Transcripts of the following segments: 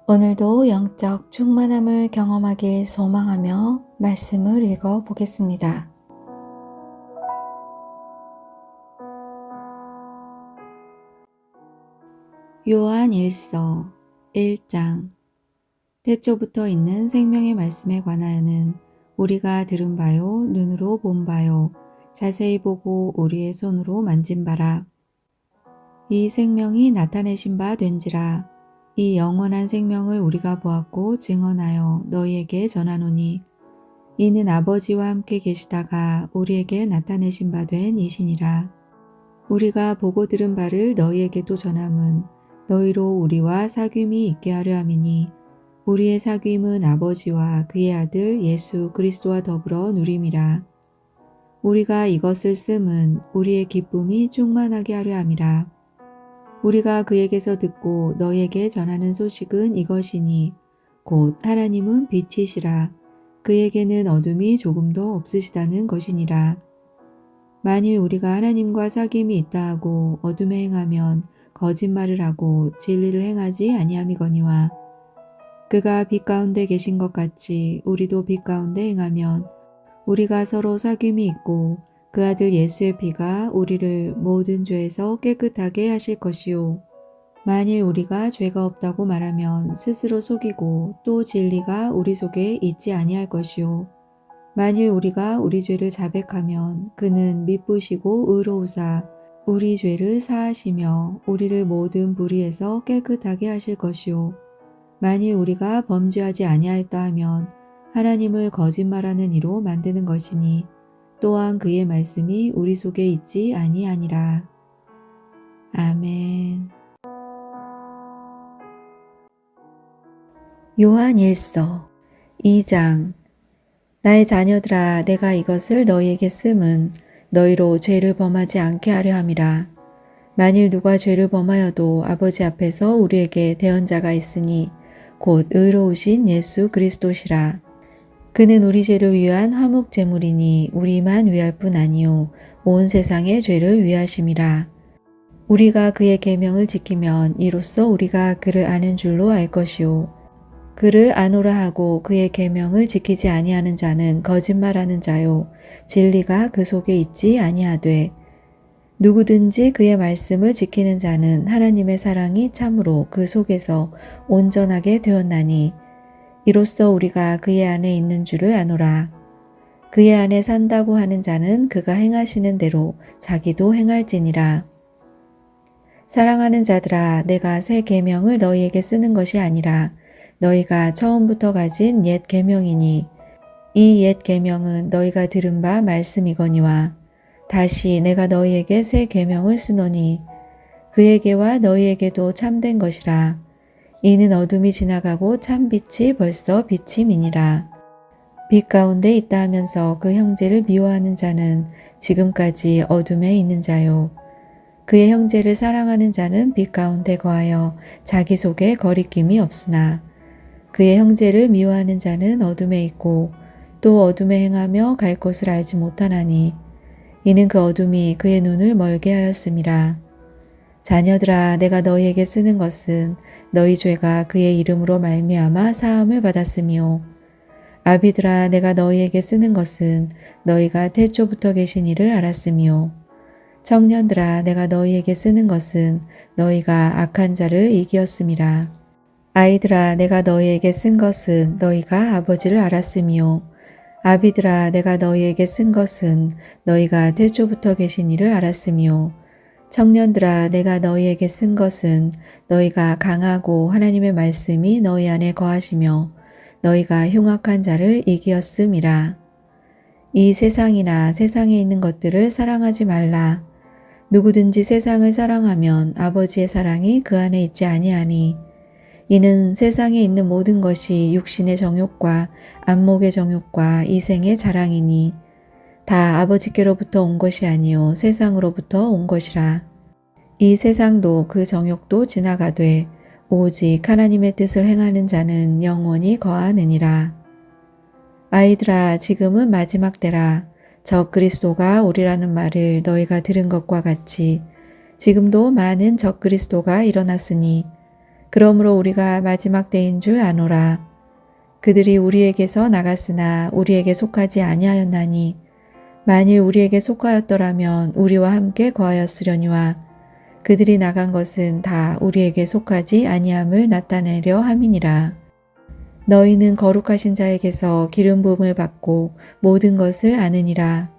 오늘도 영적 충만함을 경험하길 소망하며 말씀을 읽어 보겠습니다. 요한 1서 1장. 태초부터 있는 생명의 말씀에 관하여는 우리가 들은 바요, 눈으로 본 바요, 자세히 보고 우리의 손으로 만진 바라. 이 생명이 나타내신 바 된지라. 이 영원한 생명을 우리가 보았고 증언하여 너희에게 전하노니 이는 아버지와 함께 계시다가 우리에게 나타내신 바 된 이시니라. 우리가 보고 들은 바를 너희에게도 전함은 너희로 우리와 사귐이 있게 하려 함이니 우리의 사귐은 아버지와 그의 아들 예수 그리스도와 더불어 누림이라. 우리가 이것을 씀은 우리의 기쁨이 충만하게 하려 함이라. 우리가 그에게서 듣고 너희에게 전하는 소식은 이것이니 곧 하나님은 빛이시라. 그에게는 어둠이 조금도 없으시다는 것이니라. 만일 우리가 하나님과 사귐이 있다 하고 어둠에 행하면 거짓말을 하고 진리를 행하지 아니함이거니와 그가 빛 가운데 계신 것 같이 우리도 빛 가운데 행하면 우리가 서로 사귐이 있고 그 아들 예수의 피가 우리를 모든 죄에서 깨끗하게 하실 것이요. 만일 우리가 죄가 없다고 말하면 스스로 속이고 또 진리가 우리 속에 있지 아니할 것이요. 만일 우리가 우리 죄를 자백하면 그는 미쁘시고 의로우사 우리 죄를 사하시며 우리를 모든 불의에서 깨끗하게 하실 것이요. 만일 우리가 범죄하지 아니하였다 하면 하나님을 거짓말하는 이로 만드는 것이니 또한 그의 말씀이 우리 속에 있지 아니하니라. 아멘. 요한 1서 2장. 나의 자녀들아, 내가 이것을 너희에게 씀은 너희로 죄를 범하지 않게 하려 함이라. 만일 누가 죄를 범하여도 아버지 앞에서 우리에게 대언자가 있으니 곧 의로우신 예수 그리스도시라. 그는 우리 죄를 위한 화목 제물이니 우리만 위할 뿐 아니요 온 세상의 죄를 위하심이라. 우리가 그의 계명을 지키면 이로써 우리가 그를 아는 줄로 알 것이요. 그를 아노라 하고 그의 계명을 지키지 아니하는 자는 거짓말하는 자요 진리가 그 속에 있지 아니하되 누구든지 그의 말씀을 지키는 자는 하나님의 사랑이 참으로 그 속에서 온전하게 되었나니 이로써 우리가 그의 안에 있는 줄을 아노라. 그의 안에 산다고 하는 자는 그가 행하시는 대로 자기도 행할지니라. 사랑하는 자들아, 내가 새 계명을 너희에게 쓰는 것이 아니라 너희가 처음부터 가진 옛 계명이니 이 옛 계명은 너희가 들은 바 말씀이거니와 다시 내가 너희에게 새 계명을 쓰노니 그에게와 너희에게도 참된 것이라. 이는 어둠이 지나가고 참 빛이 벌써 비침이니라. 빛 가운데 있다 하면서 그 형제를 미워하는 자는 지금까지 어둠에 있는 자요. 그의 형제를 사랑하는 자는 빛 가운데 거하여 자기 속에 거리낌이 없으나 그의 형제를 미워하는 자는 어둠에 있고 또 어둠에 행하며 갈 곳을 알지 못하나니 이는 그 어둠이 그의 눈을 멀게 하였음이라. 자녀들아, 내가 너희에게 쓰는 것은 너희 죄가 그의 이름으로 말미암아 사함을 받았으며 아비들아, 내가 너희에게 쓰는 것은 너희가 태초부터 계신 이를 알았으며 청년들아, 내가 너희에게 쓰는 것은 너희가 악한 자를 이기었음이라. 아이들아, 내가 너희에게 쓴 것은 너희가 아버지를 알았으며 아비들아, 내가 너희에게 쓴 것은 너희가 태초부터 계신 이를 알았으며 청년들아, 내가 너희에게 쓴 것은 너희가 강하고 하나님의 말씀이 너희 안에 거하시며 너희가 흉악한 자를 이기었음이라. 이 세상이나 세상에 있는 것들을 사랑하지 말라. 누구든지 세상을 사랑하면 아버지의 사랑이 그 안에 있지 아니하니 이는 세상에 있는 모든 것이 육신의 정욕과 안목의 정욕과 이생의 자랑이니 다 아버지께로부터 온 것이 아니요 세상으로부터 온 것이라. 이 세상도 그 정욕도 지나가되 오직 하나님의 뜻을 행하는 자는 영원히 거하느니라. 아이들아, 지금은 마지막 때라. 적그리스도가 오리라는 말을 너희가 들은 것과 같이 지금도 많은 적그리스도가 일어났으니 그러므로 우리가 마지막 때인 줄 아노라. 그들이 우리에게서 나갔으나 우리에게 속하지 아니하였나니 만일 우리에게 속하였더라면 우리와 함께 거하였으려니와 그들이 나간 것은 다 우리에게 속하지 아니함을 나타내려 함이니라. 너희는 거룩하신 자에게서 기름 부음을 받고 모든 것을 아느니라.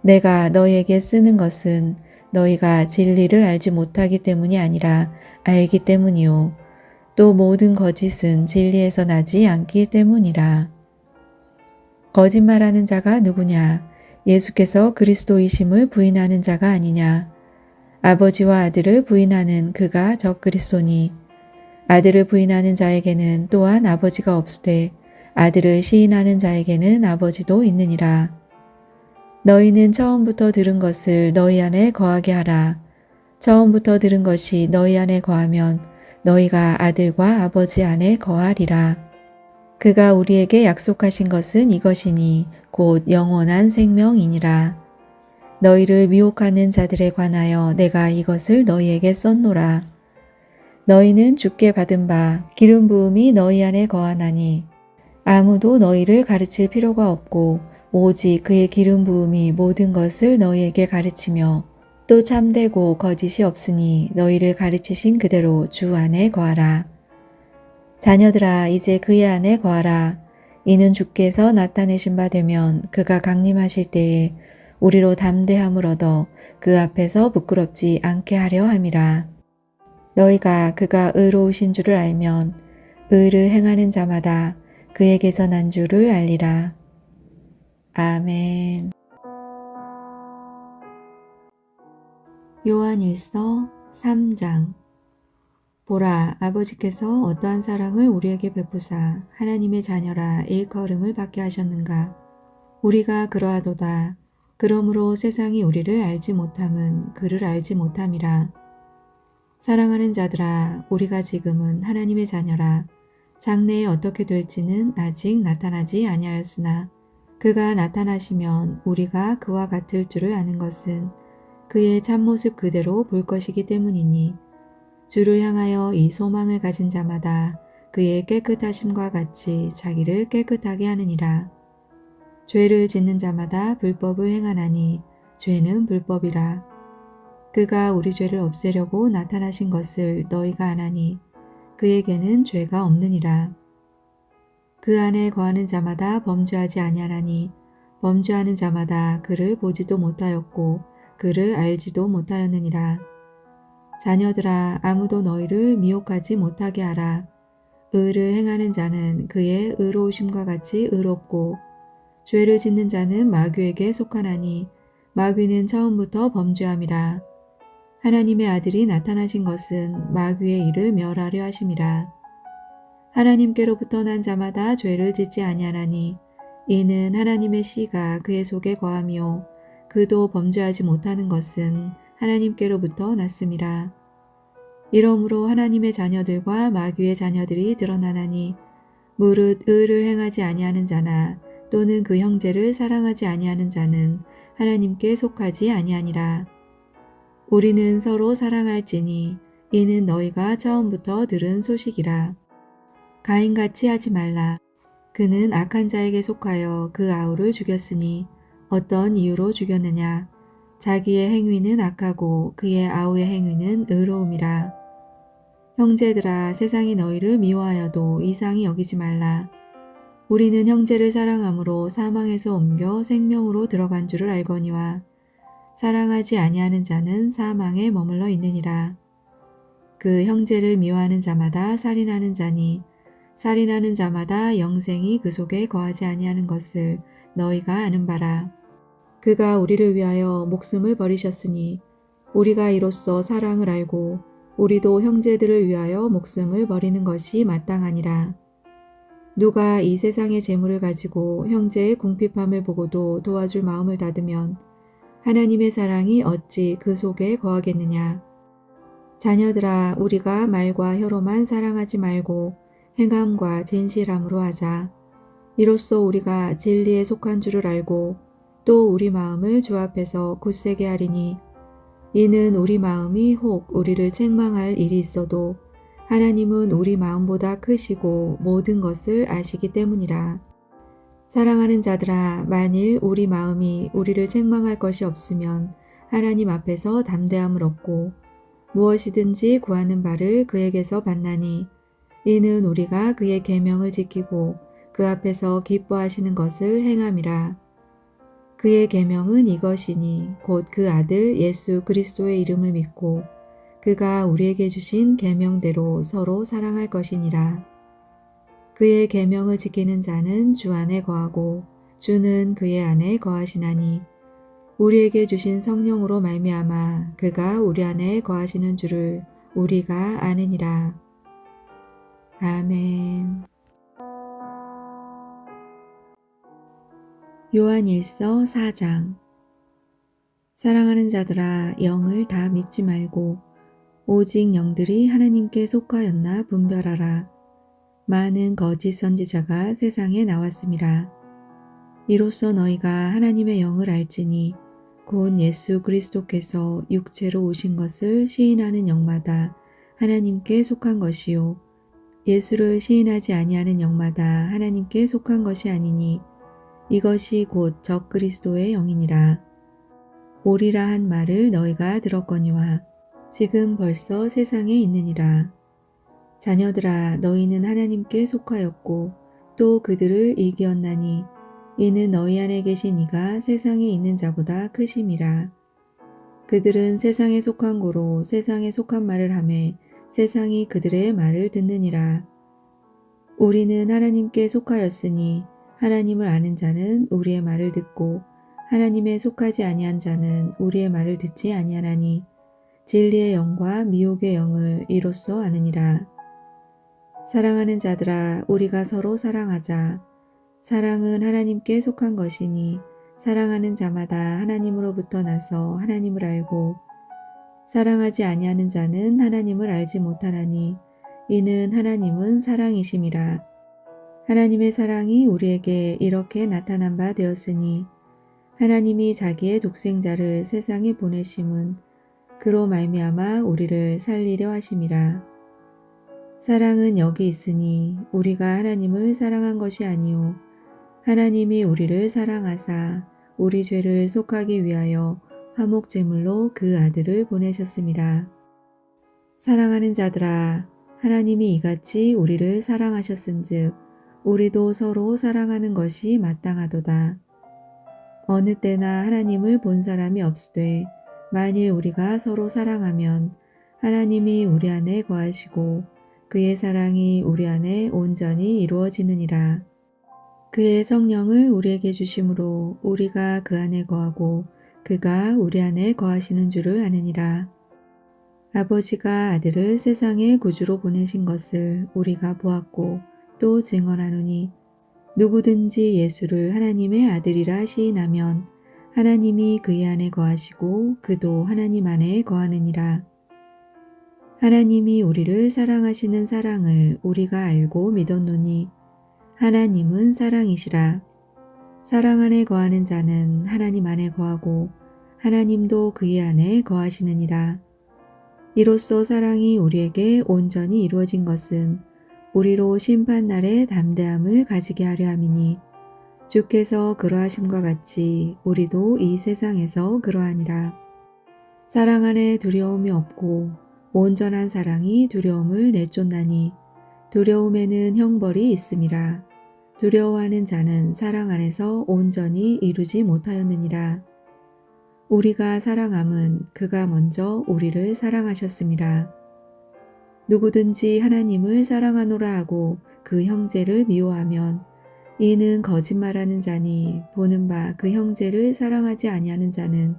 내가 너희에게 쓰는 것은 너희가 진리를 알지 못하기 때문이 아니라 알기 때문이요. 또 모든 거짓은 진리에서 나지 않기 때문이라. 거짓말하는 자가 누구냐? 예수께서 그리스도이심을 부인하는 자가 아니냐? 아버지와 아들을 부인하는 그가 적그리스도니 아들을 부인하는 자에게는 또한 아버지가 없으되 아들을 시인하는 자에게는 아버지도 있느니라. 너희는 처음부터 들은 것을 너희 안에 거하게 하라. 처음부터 들은 것이 너희 안에 거하면 너희가 아들과 아버지 안에 거하리라. 그가 우리에게 약속하신 것은 이것이니 곧 영원한 생명이니라. 너희를 미혹하는 자들에 관하여 내가 이것을 너희에게 썼노라. 너희는 주께 받은 바 기름 부음이 너희 안에 거하나니 아무도 너희를 가르칠 필요가 없고 오직 그의 기름 부음이 모든 것을 너희에게 가르치며 또 참되고 거짓이 없으니 너희를 가르치신 그대로 주 안에 거하라. 자녀들아 이제 그의 안에 거하라. 이는 주께서 나타내신 바 되면 그가 강림하실 때에 우리로 담대함을 얻어 그 앞에서 부끄럽지 않게 하려 함이라. 너희가 그가 의로우신 줄을 알면 의를 행하는 자마다 그에게서 난 줄을 알리라. 아멘. 요한일서 3장. 보라, 아버지께서 어떠한 사랑을 우리에게 베푸사 하나님의 자녀라 일컬음을 받게 하셨는가. 우리가 그러하도다. 그러므로 세상이 우리를 알지 못함은 그를 알지 못함이라. 사랑하는 자들아, 우리가 지금은 하나님의 자녀라. 장래에 어떻게 될지는 아직 나타나지 아니하였으나 그가 나타나시면 우리가 그와 같을 줄을 아는 것은 그의 참모습 그대로 볼 것이기 때문이니 주를 향하여 이 소망을 가진 자마다 그의 깨끗하심과 같이 자기를 깨끗하게 하느니라. 죄를 짓는 자마다 불법을 행하나니 죄는 불법이라. 그가 우리 죄를 없애려고 나타나신 것을 너희가 아나니 그에게는 죄가 없느니라. 그 안에 거하는 자마다 범죄하지 아니하나니 범죄하는 자마다 그를 보지도 못하였고 그를 알지도 못하였느니라. 자녀들아, 아무도 너희를 미혹하지 못하게 하라. 의를 행하는 자는 그의 의로우심과 같이 의롭고 죄를 짓는 자는 마귀에게 속하나니 마귀는 처음부터 범죄함이라. 하나님의 아들이 나타나신 것은 마귀의 일을 멸하려 하심이라. 하나님께로부터 난 자마다 죄를 짓지 아니하나니 이는 하나님의 씨가 그의 속에 거하며 그도 범죄하지 못하는 것은 하나님께로부터 났음이라. 이러므로 하나님의 자녀들과 마귀의 자녀들이 드러나나니 무릇 의를 행하지 아니하는 자나 또는 그 형제를 사랑하지 아니하는 자는 하나님께 속하지 아니하니라. 우리는 서로 사랑할지니 이는 너희가 처음부터 들은 소식이라. 가인같이 하지 말라. 그는 악한 자에게 속하여 그 아우를 죽였으니 어떤 이유로 죽였느냐. 자기의 행위는 악하고 그의 아우의 행위는 의로움이라. 형제들아, 세상이 너희를 미워하여도 이상히 여기지 말라. 우리는 형제를 사랑함으로 사망에서 옮겨 생명으로 들어간 줄을 알거니와 사랑하지 아니하는 자는 사망에 머물러 있느니라. 그 형제를 미워하는 자마다 살인하는 자니 살인하는 자마다 영생이 그 속에 거하지 아니하는 것을 너희가 아는 바라. 그가 우리를 위하여 목숨을 버리셨으니 우리가 이로써 사랑을 알고 우리도 형제들을 위하여 목숨을 버리는 것이 마땅하니라. 누가 이 세상의 재물을 가지고 형제의 궁핍함을 보고도 도와줄 마음을 닫으면 하나님의 사랑이 어찌 그 속에 거하겠느냐. 자녀들아, 우리가 말과 혀로만 사랑하지 말고 행함과 진실함으로 하자. 이로써 우리가 진리에 속한 줄을 알고 또 우리 마음을 주 앞에서 굳세게 하리니 이는 우리 마음이 혹 우리를 책망할 일이 있어도 하나님은 우리 마음보다 크시고 모든 것을 아시기 때문이라. 사랑하는 자들아, 만일 우리 마음이 우리를 책망할 것이 없으면 하나님 앞에서 담대함을 얻고 무엇이든지 구하는 바를 그에게서 받나니 이는 우리가 그의 계명을 지키고 그 앞에서 기뻐하시는 것을 행함이라. 그의 계명은 이것이니 곧 그 아들 예수 그리스도의 이름을 믿고 그가 우리에게 주신 계명대로 서로 사랑할 것이니라. 그의 계명을 지키는 자는 주 안에 거하고 주는 그의 안에 거하시나니 우리에게 주신 성령으로 말미암아 그가 우리 안에 거하시는 줄을 우리가 아느니라. 아멘. 요한일서 4장. 사랑하는 자들아, 영을 다 믿지 말고 오직 영들이 하나님께 속하였나 분별하라. 많은 거짓 선지자가 세상에 나왔음이라. 이로써 너희가 하나님의 영을 알지니 곧 예수 그리스도께서 육체로 오신 것을 시인하는 영마다 하나님께 속한 것이요 예수를 시인하지 아니하는 영마다 하나님께 속한 것이 아니니 이것이 곧 적그리스도의 영이니라. 오리라 한 말을 너희가 들었거니와 지금 벌써 세상에 있느니라. 자녀들아, 너희는 하나님께 속하였고 또 그들을 이기었나니 이는 너희 안에 계신 이가 세상에 있는 자보다 크심이라. 그들은 세상에 속한 고로 세상에 속한 말을 하매 세상이 그들의 말을 듣느니라. 우리는 하나님께 속하였으니 하나님을 아는 자는 우리의 말을 듣고 하나님에 속하지 아니한 자는 우리의 말을 듣지 아니하나니 진리의 영과 미혹의 영을 이로써 아느니라. 사랑하는 자들아, 우리가 서로 사랑하자. 사랑은 하나님께 속한 것이니 사랑하는 자마다 하나님으로부터 나서 하나님을 알고 사랑하지 아니하는 자는 하나님을 알지 못하나니 이는 하나님은 사랑이심이라. 하나님의 사랑이 우리에게 이렇게 나타난 바 되었으니 하나님이 자기의 독생자를 세상에 보내심은 그로 말미암아 우리를 살리려 하심이라. 사랑은 여기 있으니 우리가 하나님을 사랑한 것이 아니요 하나님이 우리를 사랑하사 우리 죄를 속하기 위하여 화목제물로 그 아들을 보내셨음이라. 사랑하는 자들아, 하나님이 이같이 우리를 사랑하셨은즉 우리도 서로 사랑하는 것이 마땅하도다. 어느 때나 하나님을 본 사람이 없으되 만일 우리가 서로 사랑하면 하나님이 우리 안에 거하시고 그의 사랑이 우리 안에 온전히 이루어지느니라. 그의 성령을 우리에게 주심으로 우리가 그 안에 거하고 그가 우리 안에 거하시는 줄을 아느니라. 아버지가 아들을 세상의 구주로 보내신 것을 우리가 보았고 또 증언하노니 누구든지 예수를 하나님의 아들이라 시인하면 하나님이 그의 안에 거하시고 그도 하나님 안에 거하느니라. 하나님이 우리를 사랑하시는 사랑을 우리가 알고 믿었노니 하나님은 사랑이시라. 사랑 안에 거하는 자는 하나님 안에 거하고 하나님도 그의 안에 거하시느니라. 이로써 사랑이 우리에게 온전히 이루어진 것은 우리로 심판날에 담대함을 가지게 하려 함이니 주께서 그러하심과 같이 우리도 이 세상에서 그러하니라. 사랑 안에 두려움이 없고 온전한 사랑이 두려움을 내쫓나니 두려움에는 형벌이 있음이라. 두려워하는 자는 사랑 안에서 온전히 이루지 못하였느니라. 우리가 사랑함은 그가 먼저 우리를 사랑하셨음이라. 누구든지 하나님을 사랑하노라 하고 그 형제를 미워하면 이는 거짓말하는 자니 보는 바 그 형제를 사랑하지 아니하는 자는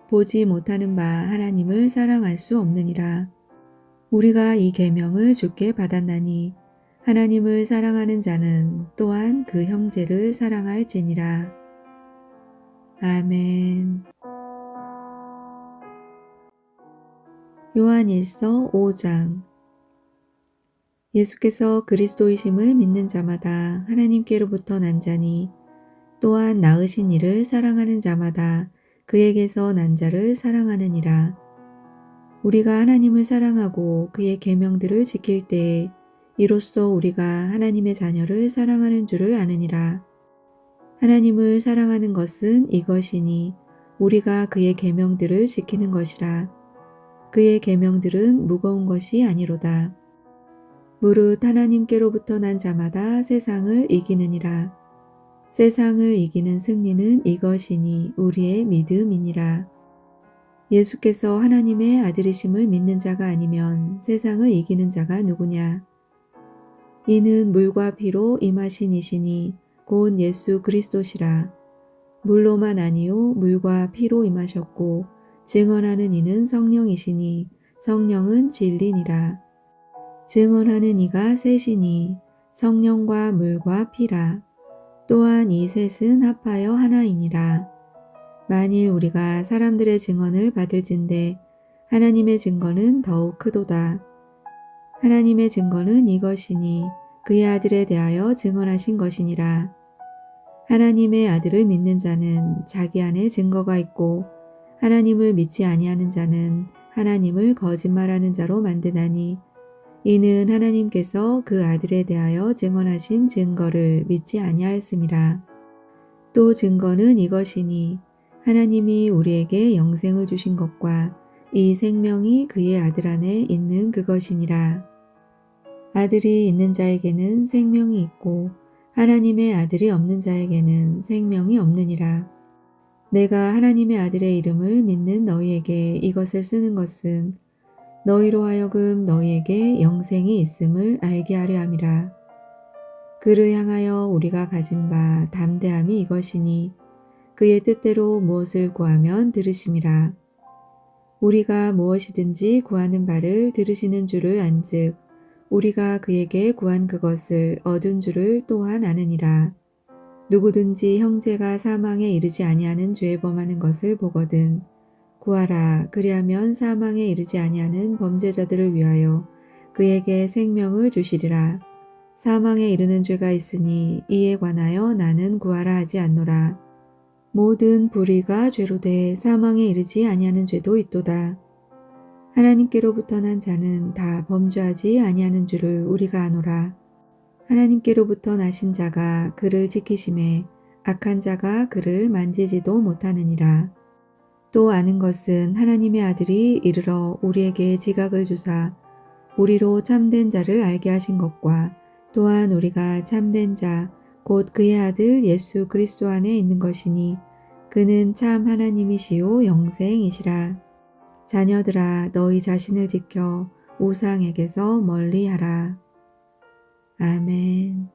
보지 못하는 바 하나님을 사랑할 수 없느니라. 우리가 이 계명을 주께 받았나니 하나님을 사랑하는 자는 또한 그 형제를 사랑할지니라. 아멘. 요한일서 5장. 예수께서 그리스도이심을 믿는 자마다 하나님께로부터 난 자니 또한 낳으신 이를 사랑하는 자마다 그에게서 난 자를 사랑하느니라. 우리가 하나님을 사랑하고 그의 계명들을 지킬 때에 이로써 우리가 하나님의 자녀를 사랑하는 줄을 아느니라. 하나님을 사랑하는 것은 이것이니 우리가 그의 계명들을 지키는 것이라. 그의 계명들은 무거운 것이 아니로다. 무릇 하나님께로부터 난 자마다 세상을 이기느니라. 세상을 이기는 승리는 이것이니 우리의 믿음이니라. 예수께서 하나님의 아들이심을 믿는 자가 아니면 세상을 이기는 자가 누구냐? 이는 물과 피로 임하신 이시니 곧 예수 그리스도시라. 물로만 아니요 물과 피로 임하셨고 증언하는 이는 성령이시니 성령은 진리니라. 증언하는 이가 셋이니 성령과 물과 피라. 또한 이 셋은 합하여 하나이니라. 만일 우리가 사람들의 증언을 받을진대 하나님의 증거는 더욱 크도다. 하나님의 증거는 이것이니 그의 아들에 대하여 증언하신 것이니라. 하나님의 아들을 믿는 자는 자기 안에 증거가 있고 하나님을 믿지 아니하는 자는 하나님을 거짓말하는 자로 만드나니 이는 하나님께서 그 아들에 대하여 증언하신 증거를 믿지 아니하였음이라. 또 증거는 이것이니 하나님이 우리에게 영생을 주신 것과 이 생명이 그의 아들 안에 있는 그것이니라. 아들이 있는 자에게는 생명이 있고 하나님의 아들이 없는 자에게는 생명이 없느니라. 내가 하나님의 아들의 이름을 믿는 너희에게 이것을 쓰는 것은 너희로 하여금 너희에게 영생이 있음을 알게 하려 함이라. 그를 향하여 우리가 가진 바 담대함이 이것이니 그의 뜻대로 무엇을 구하면 들으심이라. 우리가 무엇이든지 구하는 바를 들으시는 줄을 안즉 우리가 그에게 구한 그것을 얻은 줄을 또한 아느니라. 누구든지 형제가 사망에 이르지 아니하는 죄에 범하는 것을 보거든 구하라. 그리하면 사망에 이르지 아니하는 범죄자들을 위하여 그에게 생명을 주시리라. 사망에 이르는 죄가 있으니 이에 관하여 나는 구하라 하지 않노라. 모든 불의가 죄로 돼 사망에 이르지 아니하는 죄도 있도다. 하나님께로부터 난 자는 다 범죄하지 아니하는 줄을 우리가 아노라. 하나님께로부터 나신 자가 그를 지키심에 악한 자가 그를 만지지도 못하느니라. 또 아는 것은 하나님의 아들이 이르러 우리에게 지각을 주사 우리로 참된 자를 알게 하신 것과 또한 우리가 참된 자 곧 그의 아들 예수 그리스도 안에 있는 것이니 그는 참 하나님이시요 영생이시라. 자녀들아 너희 자신을 지켜 우상에게서 멀리하라. 아멘.